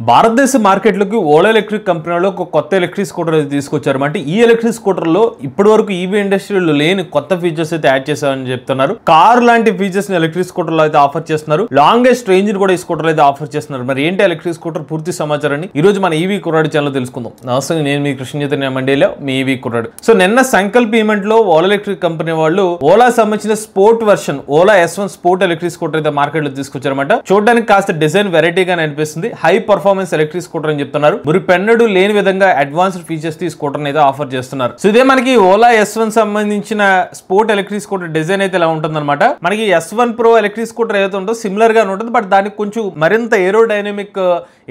భారతదేశ మార్కెట్లోకి ఓలా ఎలక్ట్రిక్ కంపెనీలో ఒక కొత్త ఎలక్ట్రిక్ స్కూటర్ అయితే తీసుకొచ్చారు. అంటే ఈ ఎలక్ట్రిక్ స్కూటర్లో ఇప్పటివరకు ఈవీ ఇండస్ట్రీలో లేని కొత్త ఫీచర్స్ అయితే యాడ్ చేశారని చెప్తున్నారు. కార్ లాంటి ఫీచర్స్ ని ఎలక్ట్రిక్ స్కూటర్లో అయితే ఆఫర్ చేస్తున్నారు. లాంగెస్ట్ రేంజ్ కూడా ఈ స్కూటర్ అయితే ఆఫర్ చేస్తున్నారు. మరి ఏంటి ఎలక్ట్రిక్ స్కూటర్ పూర్తి సమాచారాన్ని ఈ రోజు మన ఈవీ కుర్రాడు ఛానల్ తెలుసుకుందాం. నమస్తే, నేను మీ కృష్ణ చైతన్య మండేలో మీ ఈవీ కుర్రాడు. సో నిన్న సంకల్ప్ ఈవెంట్ లో ఓలా ఎలక్ట్రిక్ కంపెనీ వాళ్ళు ఓలా సంబంధించిన sport version Ola S1 sport electric scooter అయితే మార్కెట్ లో తీసుకొచ్చారన్నమాట. చూడడానికి కాస్త డిజైన్ వెరైటీగా అనిపిస్తుంది. హై పర్ఫార్మెన్స్ ఎలక్ట్రిక్ స్కూటర్ అని చెప్తున్నారు. మరి పెన్నడు లేని విధంగా అడ్వాన్స్డ్ ఫీచర్స్ ఈ స్కూటర్ అయితే ఆఫర్ చేస్తున్నారు. సో ఇదే మనకి ఓలా S1 సంబంధించిన స్పోర్ట్ ఎలక్ట్రిక్ స్కూటర్ డిజైన్ అయితే ఇలా ఉంటుందన్నమాట. మనకి S1 Pro ఎలక్ట్రిక్ స్కూటర్ ఏదైతే ఉందో సిమిలర్ గా ఉంటుంది, బట్ దానికి కొంచెం మరింత ఏరోడైనమిక్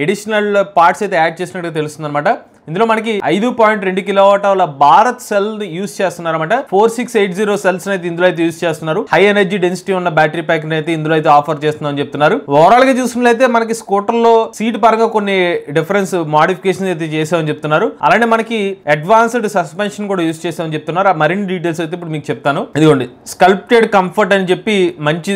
ఎడిషనల్ పార్ట్స్ అయితే యాడ్ చేసినట్టు తెలుస్తుంది అనమాట. ఇందులో మనకి 5.2 కిలోవాట్ల భారత్ సెల్ యూస్ చేస్తున్నారు అనమాట. 4680 సెల్స్ అయితే ఇందులో అయితే యూస్ చేస్తున్నారు. హై ఎనర్జీ డెన్సిటీ ఉన్న బ్యాటరీ ప్యాక్ అయితే ఇందులో అయితే ఆఫర్ చేస్తున్నామని చెప్తున్నారు. ఓవరాల్ గా చూసుకున్నట్లయితే మనకి స్కూటర్ లో సీట్ పరంగా కొన్ని డిఫరెన్స్ మోడిఫికేషన్ అయితే చేసామని చెప్తున్నారు. అలానే మనకి అడ్వాన్స్డ్ సస్పెన్షన్ కూడా యూస్ చేసామని చెప్తున్నారు. ఆ మరిన్ని డీటెయిల్స్ అయితే ఇప్పుడు మీకు చెప్తాను. ఇదిగోండి, స్కల్ప్టెడ్ కంఫర్ట్ అని చెప్పి మంచి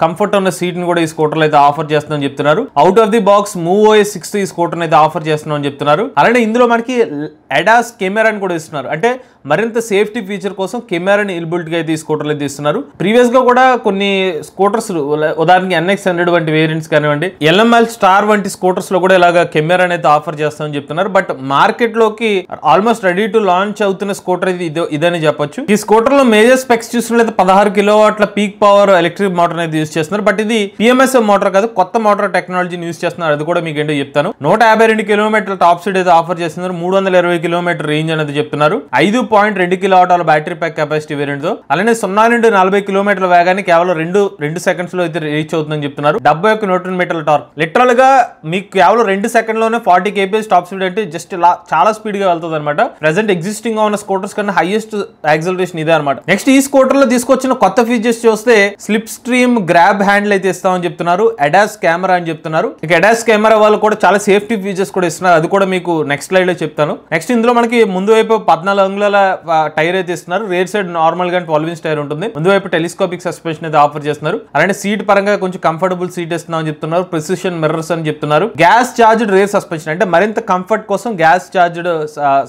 కంఫర్ట్ ఉన్న సీట్ ని కూడా ఈ స్కూటర్ అయితే ఆఫర్ చేస్తున్నామని చెప్తున్నారు. Out of the box MoveOS 6 ఈ స్కూటర్ అయితే ఆఫర్ చేస్తున్నామని చెప్తున్నారు. అలానే ఇందులో మనకి ADAS కెమెరాని కూడా ఇస్తున్నారు. అంటే మరింత సేఫ్టీ ఫీచర్ కోసం కెమెరాని ఇన్బిల్ట్ గా అయితే ఈ స్కూటర్లు అయితే ఇస్తున్నారు. ప్రీవియస్ గా కూడా కొన్ని స్కూటర్స్ ఉదాహరణకి NX100 వంటి వేరియంట్స్ కానివ్వండి, LML స్టార్ వంటి స్కూటర్స్ లో కూడా ఇలాగా కెమెరాని అయితే ఆఫర్ చేస్తామని చెప్తున్నారు. బట్ మార్కెట్ లోకి ఆల్మోస్ట్ రెడీ టు లాంచ్ అవుతున్న స్కూటర్ ఇదని చెప్పొచ్చు. ఈ స్కూటర్ లో మేజర్ స్పెక్స్ చూసినట్లయితే 16 కిలోవాట్ల పీక్ పవర్ ఎలక్ట్రిక్ మోటార్ అయితే యూస్ చేస్తున్నారు. బట్ ఇది PMSM మోటార్ కాదు, కొత్త మోటార్ టెక్నాలజీని యూస్ చేస్తున్నారు. అది కూడా మీకు ఏంటో చెప్తాను. 152 కిలోమీటర్ల టాప్ స్పీడ్ అయితే ఆఫర్ చేస్తున్నారు. 320 కిలోమీటర్ రేంజ్ అనేది చెప్తున్నారు. 5.2 కిలోవాట్ల బ్యాటరీ ప్యాక్ కెపాసిటీ వేరియంట్ తో. అలానే 0 నుండి 40 కిలోమీటర్ల వేగాన్ని కేవలం రెండు సెకండ్స్ లో అయితే రీచ్ అవుతుందని చెప్తున్నారు. 71 న్యూటన్ మీటర్ల టార్క్. లిటరల్ గా మీకు కేవలం 2 సెకండ్ లోనే 40 kph టాప్ స్పీడ్ అంటే జస్ట్ చాలా స్పీడ్ గా వెళ్తుంది అనమాట. ప్రెసెంట్ ఎగ్జిస్టింగ్ గా ఉన్న స్కూటర్స్ కన్నా హైయెస్ట్ యాక్సలరేషన్ ఇదే అనమాట. నెక్స్ట్ ఈ స్కూటర్ లో తీసుకొచ్చిన కొత్త ఫీచర్స్ చూస్తే స్లిప్ స్ట్రీమ్ గ్రాబ్ హ్యాండిల్ అయితే ఇస్తామని చెప్తున్నారు. ADAS కెమెరా అని చెప్తున్నారు. ఇక ADAS కెమెరా వాళ్ళు కూడా చాలా సేఫ్టీ ఫీచర్స్ కూడా ఇస్తున్నారు. అది కూడా మీకు నెక్స్ట్ స్లైడ్ లో చెప్తాను. నెక్స్ట్ ఇందులో మనకి ముందు వైపు 14 అంగుళాల టైర్ అయితే ఇస్తున్నారు. రేర్ సైడ్ నార్మల్ గా 12 ఇంచ్ టైర్ ఉంటుంది. ముందు వైపు టెలిస్కోపిక్ సస్పెన్షన్ అయితే ఆఫర్ చేస్తున్నారు. అలానే సీట్ పరంగా కొంచెం కంఫర్టబుల్ సీట్ ఇస్తున్నాం అని చెప్తున్నారు. ప్రిసిషన్ మిర్రర్స్ అని చెప్తున్నారు. గ్యాస్ చార్జ్డ్ రేర్ సస్పెన్షన్, అంటే మరింత కంఫర్ట్ కోసం గ్యాస్ చార్జ్డ్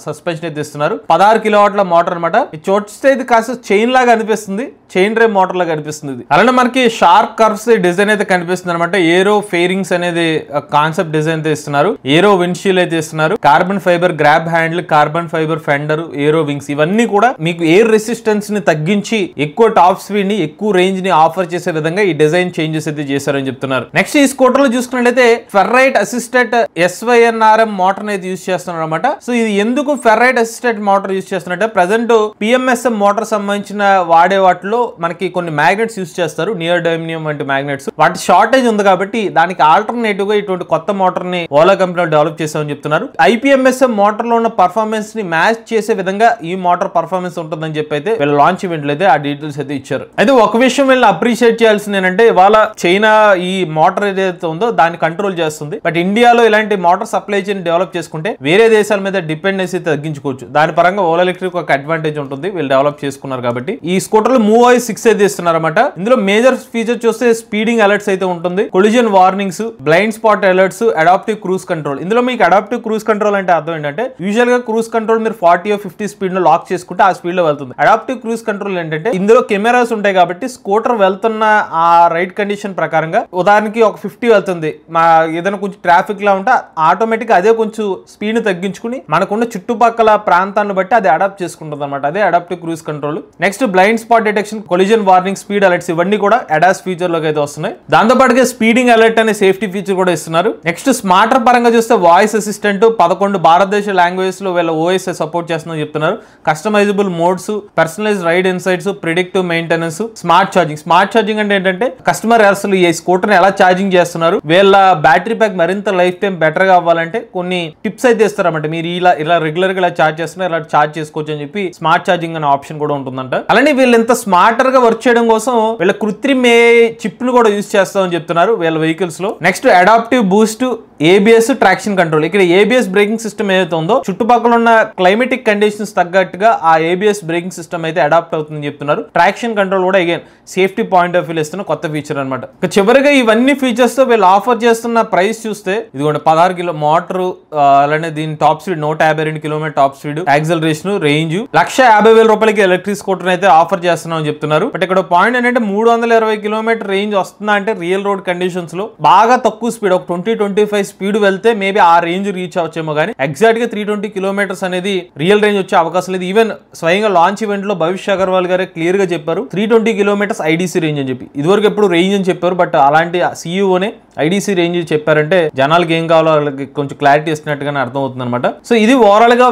సస్పెన్షన్ అయితే ఇస్తున్నారు. 16 కిలోవాట్ల మోటార్ అనమాట. ఇది చూస్తే ఇది కాస్త చైన్ లాగా అనిపిస్తుంది, చైన్ రేవ్ మోటార్ లాగా అనిపిస్తుంది. అలానే మనకి షార్ప్ కర్వ్స్ డిజైన్ అయితే కనిపిస్తుంది అనమాట. ఏరో ఫెయిరింగ్స్ అనేది కాన్సెప్ట్ డిజైన్ అయితే ఇస్తున్నారు. ఏరో విండ్షీల్డ్ అయితే ఇస్తున్నారు. Carbon fibre grab handle, carbon fibre fender, aero wings, ఇవన్నీ కూడా మీకు ఎయిర్ రెసిస్టెన్స్ ని తగ్గించి ఎక్కువ టాప్ స్పీడ్ ని ఎక్కువ రేంజ్ ని ఆఫర్ చేసే విధంగా ఈ డిజైన్ చేంజెస్ అయితే చేశారని చెప్తున్నారు. నెక్స్ట్ ఈ స్కూటర్ లో చూసుకున్నట్లయితే ఫెర్రైట్ అసిస్టెడ్ SYNRM మోటార్ అయితే యూస్ చేస్తున్నారు అనమాట. సో ఇది ఎందుకు ఫెర్రైట్ అసిస్టెడ్ మోటార్ యూస్ చేస్తున్నట్టే, ప్రెసెంట్ PMSM మోటార్ సంబంధించిన వాడే వాటిలో మనకి కొన్ని మ్యాగ్నెట్స్ యూస్ చేస్తారు, నియోడైమియం వంటి మ్యాగ్నెట్స్. వాటి షార్టేజ్ ఉంది కాబట్టి దానికి ఆల్టర్నేటివ్ గా ఇటువంటి కొత్త మోటార్ ని ఓలా కంపెనీ డెవలప్ చేసామని చెప్తున్నారు. IPMSM మోటార్ లో ఉన్న పర్ఫార్మెన్స్ ని మ్యాచ్ చేసే విధంగా ఈ మోటార్ పర్ఫార్మెన్స్ ఉంటుందని చెప్పి అయితే వీళ్ళ లాంచ్ ఈవెంట్ లో అయితే ఆ డీటెయిల్స్ అయితే ఇచ్చారు. అయితే ఒక విషయం వీళ్ళు అప్రిషియేట్ చేయాల్సింది ఏంటంటే, ఇవాళ చైనా ఈ మోటార్ ఏదైతే ఉందో దాన్ని కంట్రోల్ చేస్తుంది. బట్ ఇండియాలో ఇలాంటి మోటార్ సప్లై చైన్ డెవలప్ చేసుకుంటే వేరే దేశాల మీద డిపెండెన్సీ తగ్గించుకోవచ్చు. దాని పరంగా ఓలా ఎలక్ట్రిక్ ఒక అడ్వాంటేజ్ ఉంటుంది, వీళ్ళు డెవలప్ చేసుకున్నారు కాబట్టి. ఈ స్కూటర్ లో MoveOS 6 అయితే ఇస్తున్నారన్నమాట. ఇందులో మేజర్ ఫీచర్ చూస్తే స్పీడింగ్ అలర్ట్స్ అయితే ఉంటుంది, collision warnings, blind spot alerts, adaptive cruise control. ఇందులో మీకు అడాప్టివ్ క్రూజ్ కంట్రోల్ అంటే అర్థం ఏంటంటే, యూజువల్ గా క్రూజ్ కంట్రోల్ మీరు 40 or 50 స్పీడ్ లో లాక్ చేసుకుంటే ఆ స్పీడ్ లో వెళ్తుంది. అడాప్టివ్ క్రూజ్ కంట్రోల్ ఏంటంటే, ఇందులో కెమెరాస్ ఉంటాయి కాబట్టి స్కూటర్ వెళ్తున్న ఆ రైడ్ కండిషన్ ప్రకారంగా ఉదాహరణకి ఒక 50 వెళ్తుంది, మా ఏదైనా కొంచెం ట్రాఫిక్ లా ఉంటే ఆటోమేటిక్ అదే కొంచెం స్పీడ్ తగ్గించుకుని మనకున్న చుట్టుపక్కల ప్రాంతాన్ని బట్టి అది అడాప్ట్ చేసుకుంటుంది అనమాట. అదే adaptive cruise control. Next blind spot detection, collision warning, speed alerts, ఇవన్నీ కూడా ADAS ఫీచర్ లోకి అయితే వస్తున్నాయి. దాంతో పాటుగా స్పీడింగ్ అలర్ట్ అనే సేఫ్టీ ఫీచర్ కూడా ఇస్తున్నారు. నెక్స్ట్ స్మార్టర్ పరంగా చూస్తే వాయిస్ అసిస్టెంట్ 11 భారతదేశ లాంగ్వేజెస్ లో వీళ్ళ OS సపోర్ట్ చేస్తుందని చెప్తున్నారు. Customizable modes, personalise ride insights, predictive maintenance, smart charging. Smart charging అంటే ఏంటంటే, కస్టమర్ అసలు ఈ స్కూటర్ ని ఎలా ఛార్జింగ్ చేస్తున్నారు, వీళ్ళ బ్యాటరీ ప్యాక్ మరింత లైఫ్ టైం బెటర్ గా అవ్వాలంటే కొన్ని టిప్స్ అయితే ఇస్తారన్నమాట. మీరు ఇలా రెగ్యులర్ గా ఇలా ఛార్జ్ చేస్తున్నారు, ఇలా ఛార్జ్ చేసుకోవచ్చు అని చెప్పి స్మార్ట్ ఛార్జింగ్ అనే ఆప్షన్ కూడా ఉంటుందంట. అలానే వీళ్ళు ఎంత స్మార్టర్ గా వర్క్ చేయడం కోసం వీళ్ళ కృత్రిమ చిప్ ను కూడా యూజ్ చేస్తామని చెప్తున్నారు వీళ్ళ వెహికల్స్ లో. Next adaptive Boost, ABS traction control. ఇక్కడ ABS బ్రేకింగ్ సిస్టమ్ ఏదైతే ఉందో చుట్టుపక్కల ఉన్న క్లైమేటిక్ కండిషన్స్ తగ్గ తగ్గట్టుగా ఆ ABS బ్రేకింగ్ సిస్టమ్ అయితే అడాప్ట్ అవుతుందని చెప్తున్నారు. ట్రాక్షన్ కంట్రోల్ కూడా again safety point of view ఇస్తున్న కొత్త ఫీచర్ అనమాట. చివరిగా ఇవన్నీ ఫీచర్స్ తో వీళ్ళు ఆఫర్ చేస్తున్న ప్రైస్ చూస్తే ఇదిగోండి 16 కిలో మోటార్, అలానే దీని top speed 152 kilometre top speed, acceleration, range 1,50,000 రూపాయలకి ఎలక్ట్రిక్ స్కూటర్ అయితే ఆఫర్ చేస్తున్నాం అని చెప్తున్నారు. బట్ ఇక్కడ పాయింట్ ఏంటంటే 320 కిలోమీటర్ రేంజ్ వస్తుందా అంటే రియల్ రోడ్ కండిషన్స్ లో బాగా తక్కువ స్పీడ్ ఒక 20-25 స్పీడ్ వెళ్తే మేబీ ఆ రేంజ్ రీచ్ అవచ్చేమో కానీ ఎగ్జాక్ట్ గా 320 కిలోమీటర్స్ అనేది రియల్ రేంజ్ వచ్చే అవకాశం లేదు. ఈవెన్ స్వయంగా లాంచ్ ఈవెంట్ లో భవిష్య అగర్వాల్ గారే క్లియర్ గా చెప్పారు 320 కిలోమీటర్స్ IDC రేంజ్ అని చెప్పి. ఇదివరకు ఎప్పుడు రేంజ్ అని చెప్పారు, బట్ అలాంటి CEOనే IDC రేంజ్ చెప్పారంటే జనాలకి ఏం కావాలో వాళ్ళకి కొంచెం క్లారిటీ ఇస్తున్నట్టుగానే అర్థం అవుతుంది అనమాట. సో ఇది ఓవరాల్ గా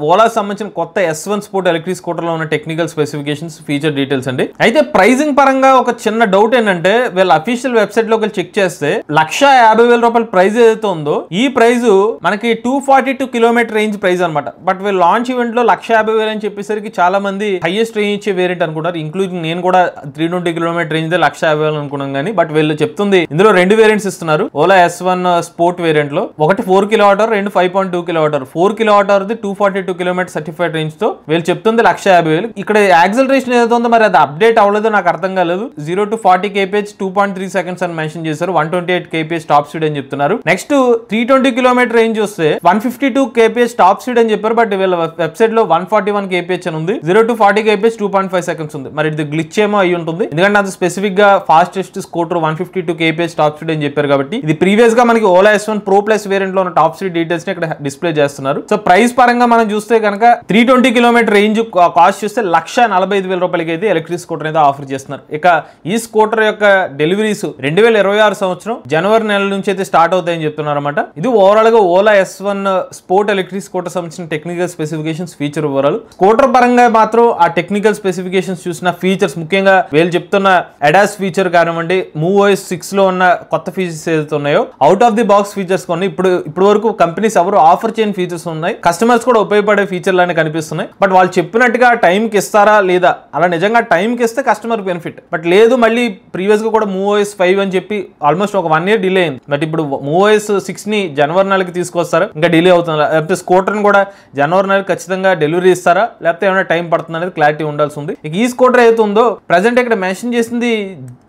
ఓలా సంబంధించిన కొత్త S1 స్పోర్ట్ ఎలక్ట్రిక్ స్కూటర్ లో ఉన్న టెక్నికల్ స్పెసిఫికేషన్స్, ఫీచర్ డీటెయిల్స్ అండి. అయితే ప్రైజింగ్ పరంగా ఒక చిన్న డౌట్ ఏంటంటే వీళ్ళ అఫీషియల్ వెబ్సైట్ లోకి చెక్ చేస్తే 1,50,000 రూపాయల ప్రైజ్ ఏదైతే ఉందో ఈ ప్రైజ్ మనకి 242 కిలోమీటర్ రేంజ్ ప్రైజ్ అనమాట. బట్ వీళ్ళు లాంచ్ ఈవెంట్ లో 1,50,000 అని చెప్పేసరికి చాలా మంది హైయెస్ట్ రేంజ్ ఇచ్చే వేరియంట్ అనుకుంటారు. ఇంక్లూడింగ్ నేను కూడా 320 కిలోమీటర్ రేంజ్ 1,50,000 అనుకున్నాం కానీ బట్ వీళ్ళు చెప్తుంది ఇందులో 2 వేరియంట్స్ ఇస్తున్నారు. ఓలా S1 స్పోర్ట్ వేరియంట్ లో ఒకటి 4 kWh, రెండు 5.2 kWh. 4 kWh 242 kilometre certified range తో వీళ్ళు చెప్తుంది 1,50,000. ఇక్కడ యాక్సలరేషన్ ఏదైతే ఉందో మరి అది అప్డేట్ అవ్వలేదో నాకు అర్థం కాలేదు. 0 to 40 kph 2.3 seconds అని మెన్షన్ చేశారు. 128 kph టాప్ స్పీడ్ అని చెప్తున్నారు. నెక్స్ట్ 320 కిలోమీటర్ రేంజ్ వస్తే 152 kph టాప్ స్పీడ్ అని చెప్పారు. బట్ వీళ్ళ వెబ్సైట్ లో 141 kph అని ఉంది. 0 to 40 kph 2.5 seconds ఉంది. మరి ఇది గ్లిచ్ ఏమో అయ్యి ఉంటుంది, ఎందుకంటే అది స్పెసిఫిక్ గా fastest scooter 152 kph top speed అని చెప్పారు కాబట్టి. ఇది ప్రీవియస్ గా మనకి Ola S1 Pro Plus variant లో ఉన్న టాప్ స్పీడ్ డీటెయిల్స్ ని ఇక్కడ డిస్ప్లే చేస్తున్నారు. సో ప్రైస్ పరంగా మనం చూస్తే కనుక 320 కిలోమీటర్ రేంజ్ కాస్ట్ చూస్తే 1,45,000 రూపాయలకి అయితే ఎలక్ట్రిక్ స్కూటర్ అయితే ఆఫర్ చేస్తున్నారు. ఇక ఈ స్కూటర్ యొక్క డెలివరీస్ 2026 సంవత్సరం జనవరి నెల నుంచి అయితే స్టార్ట్ అవుతాయని చెప్తున్నారు అనమాట. ఇది ఓవరాల్ గా Ola S1 sport electric scooter సంబంధించిన technical specifications, feature overall. Scooter పరంగా మాత్రం ఆ టెక్నికల్ స్పెసిఫికేషన్స్ చూసిన ఫీచర్స్, ముఖ్యంగా వీళ్ళు చెప్తున్న ADAS ఫీచర్ కానివ్వండి, MOOOS 6 లో ఉన్న కొత్త ఫీచర్స్ ఏదైతే ఉన్నాయో out of the box features కొన్ని ఇప్పుడు వరకు కంపెనీస్ ఎవరు ఆఫర్ చేయని ఫీచర్స్ ఉన్నాయి. కస్టమర్స్ కూడా ఉపయోగపడే ఫీచర్ లానే కనిపిస్తున్నాయి. బట్ వాళ్ళు చెప్పినట్టుగా టైం కి ఇస్తారా లేదా, అలా నిజంగా టైం కి ఇస్తే కస్టమర్ బెనిఫిట్. బట్ లేదు మళ్ళీ ప్రీవియస్ గా కూడా MOOOS 5 అని చెప్పి ఆల్మోస్ట్ ఒక 1 year డిలే అయింది. బట్ ఇప్పుడు MOOOS 6 ని జనవరి నెలకి తీసుకొస్తారా, ఇంకా డిలే అవుతుంది. లేకపోతే స్కూటర్ కూడా జనవరి నెలకి ఖచ్చితంగా డెలివరీ ఇస్తారా, లేకపోతే ఏమైనా టైం పడుతుంది అనేది క్లారిటీ ఉండాల్సి ఉంది. ఇక ఈ స్కూటర్ ఏదైతే ఉందో ప్రెసెంట్ ఇక్కడ మెన్షన్ చేసింది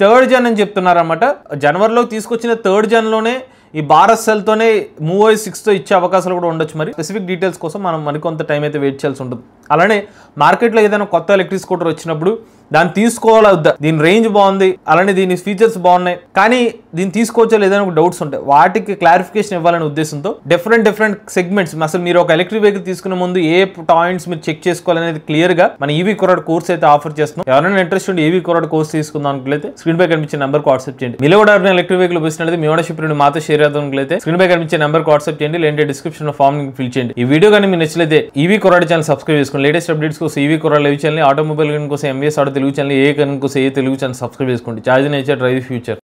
3rd Jan అని చెప్తున్నారు అనమాట. జనవరిలో తీసుకొచ్చిన 3rd Jan లోనే ఈ భారత్ సెల్ తోనే MOOOS 6 తో ఇచ్చే అవకాశాలు కూడా ఉండొచ్చు. మరి స్పెసిఫిక్ డీటెయిల్స్ కోసం మనం మరికొంత టైం అయితే వెయిట్ చేయాల్సి ఉంటుంది. అలానే మార్కెట్లో ఏదైనా కొత్త ఎలక్ట్రిక్ స్కూటర్ వచ్చినప్పుడు దాన్ని తీసుకోవాలా వద్దా, దీని రేంజ్ బాగుంది, అలానే దీని ఫీచర్స్ బాగున్నాయి, కానీ దీన్ని తీసుకోవచ్చా లేదని ఒక డౌట్స్ ఉంటాయి. వాటికి క్లారిఫికేషన్ ఇవ్వాలనే ఉద్దేశంతో డిఫరెంట్ సెగ్మెంట్స్, అసలు మీరు ఒక ఎలక్ట్రిక్ వెహికల్ తీసుకునే ముందు ఏ పాయింట్స్ మీరు చెక్ చేసుకోవాలనేది క్లియర్ గా మన EV Courage కోర్స్ అయితే ఆఫర్ చేస్తున్నాం. ఎవరైనా ఇంట్రెస్ట్ ఉండి EV Courage కోర్స్ తీసుకుందాం అనుకుంటే స్క్రీన్ పై కనిపించే నెంబర్ వాట్సాప్ చేయండి. మీలో కూడా ఎలక్ట్రిక్ వెహికల్ ఉపయోగిస్తున్నది మీ ఓనర్షిప్ మాతో షేర్ చేద్దాం. స్క్రీన్ పై కనిపించే నెంబర్ వాట్సాప్ చేయండి, లేదంటే డిస్క్రిప్షన్ లో ఫామ్ ఫిల్ చేయండి. ఈ వీడియో కానీ మీరు నచ్చితే EV Courage ఛానల్ సబ్స్క్రైబ్ చేసుకోండి. లేటెస్ట్ అప్డేట్స్ కోసం EV Courage live channel, automobile కోసం MVS ఆటో తెలుగు ఛానల్, ఏ కనుక తెలుగు ఛానల్ సబ్స్క్రైబ్ చేసుకోండి. Charge nature drive future.